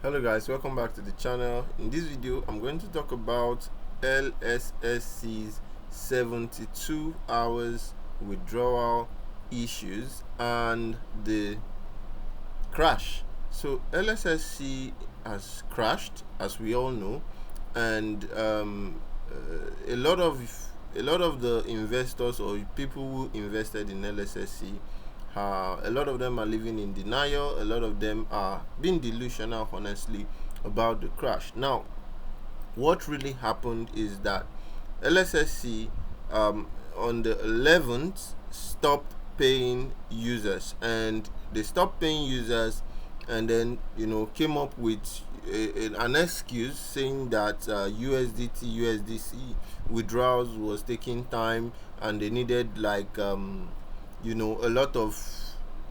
Hello guys, welcome back to the channel. In this video I'm going to talk about Lssc's 72 hours withdrawal issues and the crash. So Lssc has crashed, as we all know, and a lot of the investors or people who invested in Lssc, a lot of them are living in denial. A lot of them are being delusional, honestly, about the crash. Now, what really happened is that Lssc on the 11th stopped paying users, and they stopped paying users, and then came up with an excuse saying that USDT, USDC withdrawals was taking time, and they needed like a lot of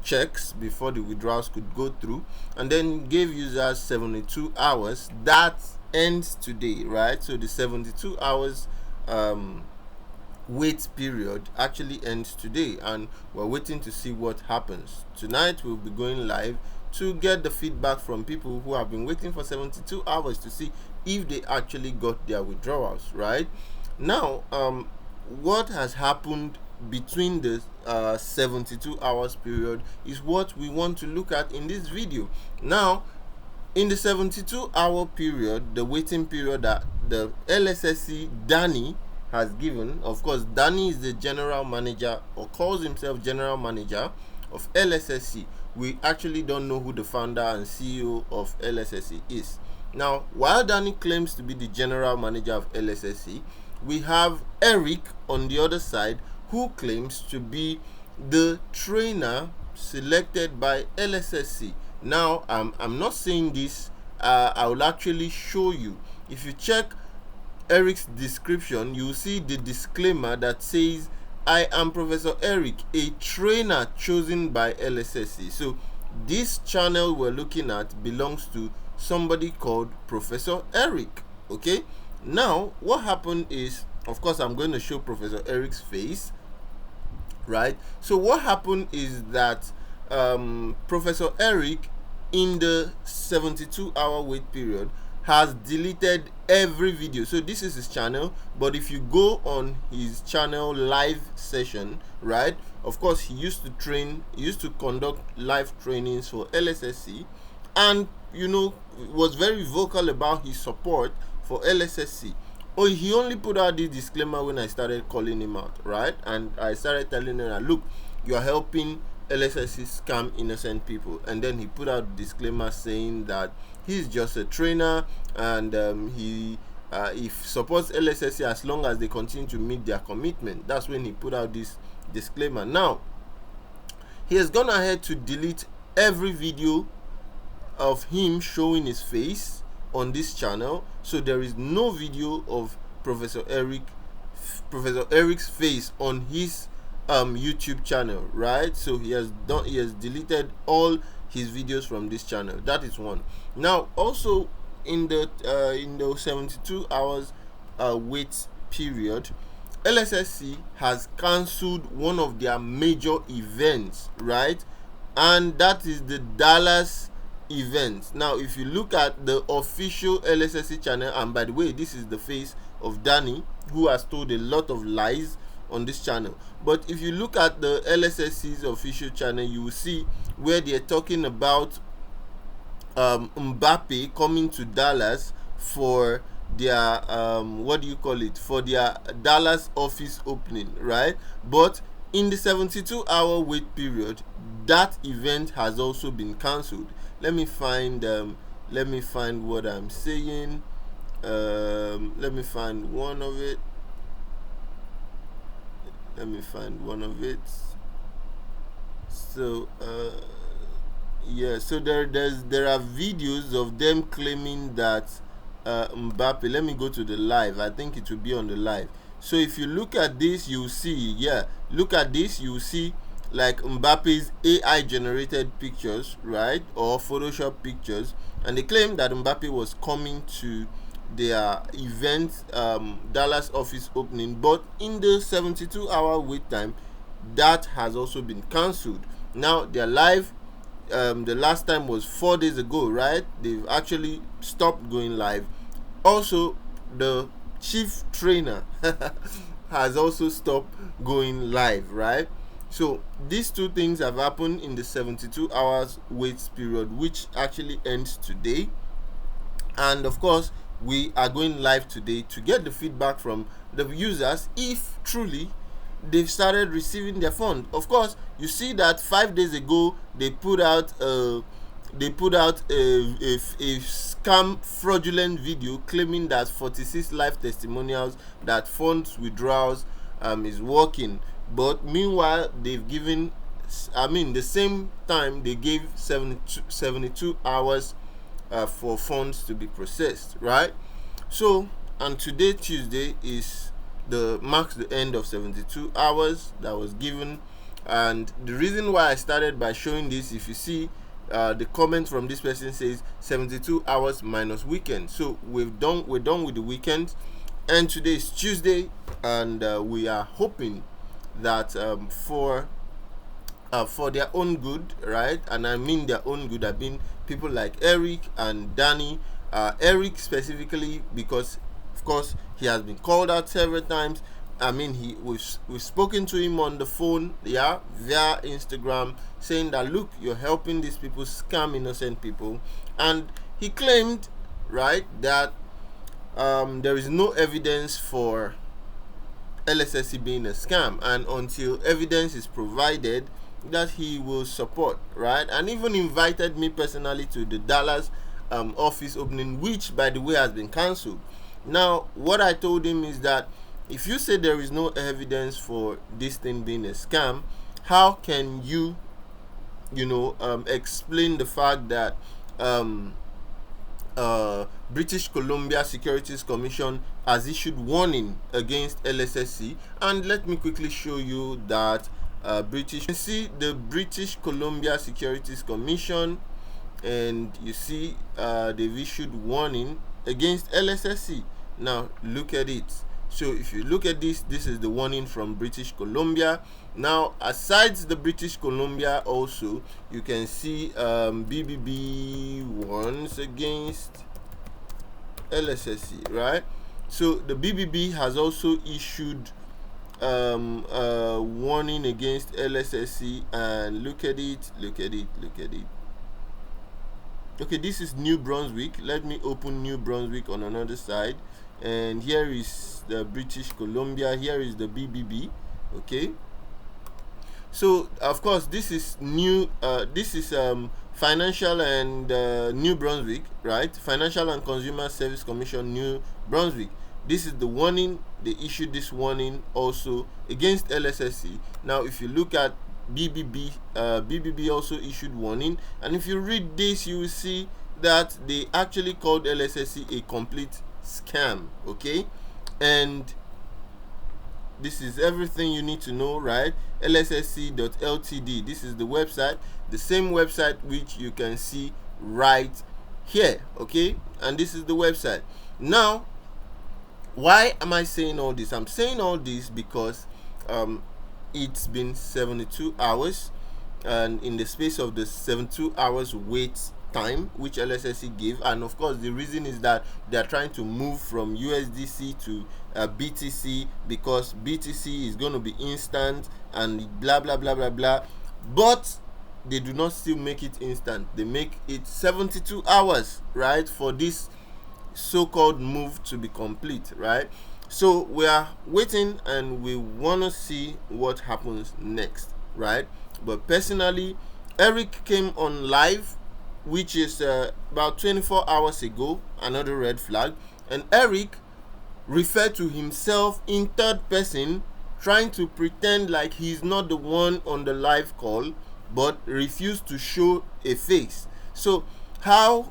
checks before the withdrawals could go through, and then gave users 72 hours. That ends today, right? So the 72 hours wait period actually ends today, and we're waiting to see what happens. Tonight we'll be going live to get the feedback from people who have been waiting for 72 hours to see if they actually got their withdrawals. Right now, what has happened between the 72 hours period is what we want to look at in this video. Now, in the 72-hour period, the waiting period that the Lssc Danny has given, of course Danny is the general manager, or calls himself general manager, of Lssc. We actually don't know who the founder and CEO of Lssc is. Now, while Danny claims to be the general manager of Lssc, we have Eric on the other side, who claims to be the trainer selected by Lssc. Now, I'm not saying this, I will actually show you. If you check Eric's description, you will see the disclaimer that says, "I am Professor Eric, a trainer chosen by Lssc." So this channel we're looking at belongs to somebody called Professor Eric. Okay, now what happened is, of course I'm going to show Professor Eric's face, right? So what happened is that Professor Eric, in the 72-hour wait period, has deleted every video. So this is his channel, but if you go on his channel live session, right, of course he used to conduct live trainings for Lssc, and was very vocal about his support for Lssc. Oh, he only put out this disclaimer when I started calling him out, right? And I started telling him that, look, you are helping Lssc scam innocent people. And then he put out a disclaimer saying that he's just a trainer, and he supports Lssc as long as they continue to meet their commitment. That's when he put out this disclaimer. Now, he has gone ahead to delete every video of him showing his face on this channel, so there is no video of Professor Eric's face on his YouTube channel, right? So he has deleted all his videos from this channel. That is one. Now, also in the 72 hours wait period, Lssc has cancelled one of their major events, right? And that is the Dallas event. Now, if you look at the official Lssc channel, and by the way, this is the face of Danny, who has told a lot of lies on this channel, but if you look at the Lssc's official channel, you will see where they're talking about Mbappe coming to Dallas for their for their Dallas office opening, right? But in the 72-hour wait period, that event has also been cancelled. Let me find what I'm saying. Let me find one of it. So yeah, so there are videos of them claiming that Mbappe, let me go to the live, I think it will be on the live. So if you look at this, you see, look at this, you see like Mbappe's AI generated pictures, right, or Photoshop pictures, and they claim that Mbappe was coming to their event, Dallas office opening, but in the 72-hour wait time, that has also been cancelled. Now their live the last time was 4 days ago, right? They've actually stopped going live. Also, the chief trainer has also stopped going live, right? So these two things have happened in the 72 hours wait period, which actually ends today. And of course, we are going live today to get the feedback from the users if truly they've started receiving their fund. Of course, you see that 5 days ago they put out a scam fraudulent video claiming that 46 live testimonials that funds withdrawals is working. But meanwhile, they've given, the same time they gave 72 hours for funds to be processed, right? So, and today, Tuesday, marks the end of 72 hours that was given. And the reason why I started by showing this, if you see the comment from this person says 72 hours minus weekend. So we're done with the weekend, and today is Tuesday, and we are hoping that for their own good, right? And I mean their own good. I mean people like Eric and Danny. Eric specifically because, of course, he has been called out several times. I mean, we've spoken to him on the phone, via Instagram, saying that look, you're helping these people scam innocent people, and he claimed, right, that there is no evidence for Lssc being a scam, and until evidence is provided, that he will support, right? And even invited me personally to the Dallas office opening, which by the way has been cancelled. Now, what I told him is that if you say there is no evidence for this thing being a scam, how can you explain the fact that British Columbia Securities Commission has issued warning against Lssc? And let me quickly show you that you can see the British Columbia Securities Commission, and you see they've issued warning against Lssc. Now look at it. So if you look at this is the warning from British Columbia. Now, aside the British Columbia, also you can see BBB warns against Lssc, right? So the BBB has also issued a warning against Lssc, and look at it. Okay, this is New Brunswick. Let me open New Brunswick on another side, and here is the British Columbia, here is the BBB. Okay, so of course this is Financial and New Brunswick, right? Financial and Consumer Service Commission, New Brunswick. This is the warning. They issued this warning also against Lssc. Now if you look at BBB, BBB also issued warning, and if you read this, you will see that they actually called Lssc a complete scam. Okay, and this is everything you need to know, right? Lssc.ltd. This is the website, the same website which you can see right here. Okay, and this is the website. Now, why am I saying all this? I'm saying all this because it's been 72 hours, and in the space of the 72 hours wait time which Lssc gave, and of course the reason is that they are trying to move from USDC to BTC, because BTC is going to be instant and blah blah blah blah blah, but they do not still make it instant. They make it 72 hours, right, for this so-called move to be complete, right? So we are waiting and we want to see what happens next, right? But personally, Eric came on live, which is about 24 hours ago, another red flag, and Eric referred to himself in third person, trying to pretend like he's not the one on the live call, but refused to show a face. So how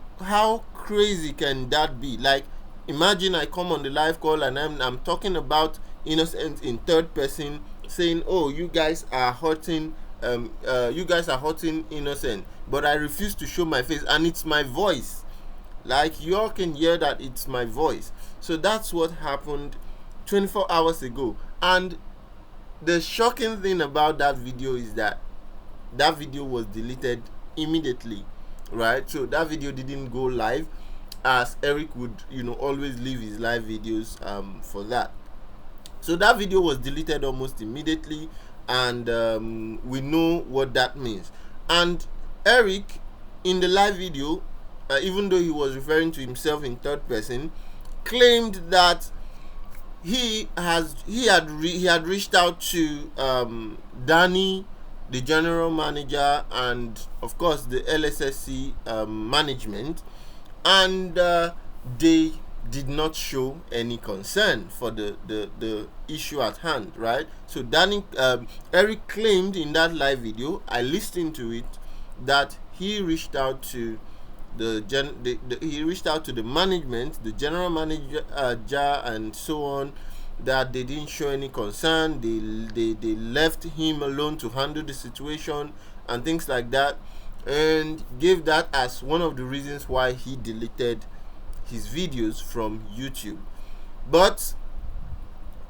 crazy can that be? Like, imagine I come on the live call and I'm talking about innocent in third person, saying, oh, you guys are hurting innocent, but I refuse to show my face, and it's my voice. Like, you all can hear that it's my voice. So that's what happened 24 hours ago. And the shocking thing about that video is that that video was deleted immediately, right? So that video didn't go live, as Eric would, always leave his live videos for that. So that video was deleted almost immediately, and we know what that means. And Eric, in the live video, even though he was referring to himself in third person, claimed that he had reached out to Danny, the general manager, and of course the Lssc management, and they did not show any concern for the issue at hand, right? So Eric claimed in that live video, I listened to it, that he reached out to he reached out to the management, the general manager, and so on, that they didn't show any concern. They left him alone to handle the situation and things like that, and gave that as one of the reasons why he deleted his videos from YouTube. But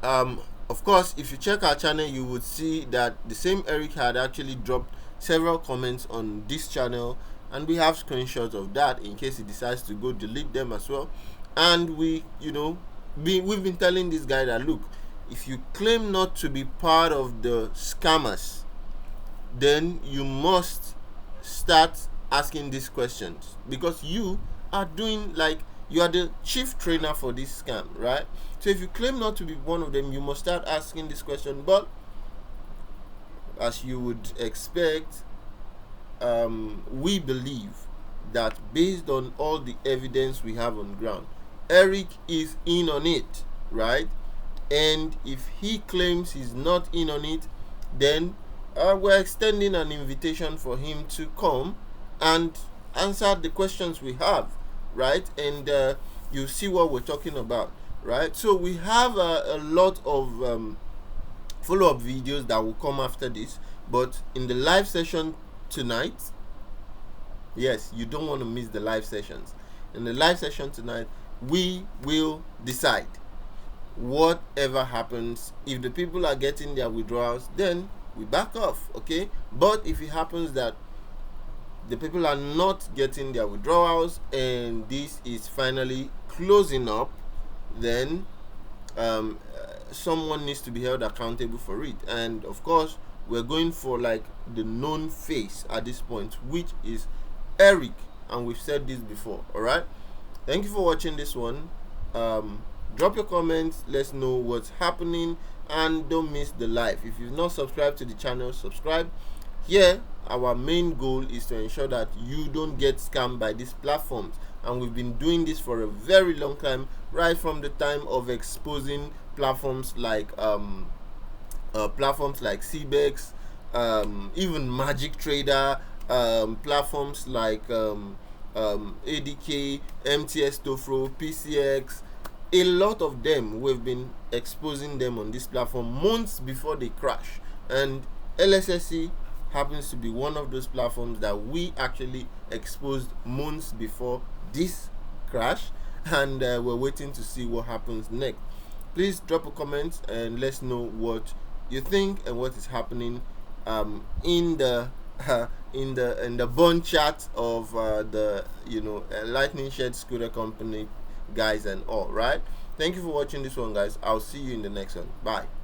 of course, if you check our channel, you would see that the same Eric had actually dropped several comments on this channel, and we have screenshots of that in case he decides to go delete them as well. And we've been telling this guy that, look, if you claim not to be part of the scammers, then you must start asking these questions, because you are doing, like, you are the chief trainer for this scam, right? So if you claim not to be one of them, you must start asking this question. But as you would expect, we believe that based on all the evidence we have on ground, Eric is in on it, right? And if he claims he's not in on it, then we're extending an invitation for him to come and answer the questions we have, right? And you see what we're talking about, right? So we have a lot of follow-up videos that will come after this, but in the live session tonight, yes, you don't want to miss the live sessions. In the live session tonight, we will decide whatever happens. If the people are getting their withdrawals, then we back off, okay? But if it happens that the people are not getting their withdrawals and this is finally closing up, then someone needs to be held accountable for it. And of course, we're going for like the known face at this point, which is Eric, and we've said this before. All right, thank you for watching this one. Drop your comments, let's know what's happening, and don't miss the live. If you've not subscribed to the channel, subscribe. Here, our main goal is to ensure that you don't get scammed by these platforms, and we've been doing this for a very long time, right from the time of exposing platforms like CBEX, even Magic Trader, platforms like ADK, MTS Tofro, PCX. A lot of them, we've been exposing them on this platform months before they crash, and Lssc happens to be one of those platforms that we actually exposed months before this crash, and we're waiting to see what happens next. Please drop a comment and let's know what you think and what is happening in the bond chat of the Lightning Shed Scooter Company guys and all. Right, thank you for watching this one, guys. I'll see you in the next one. Bye.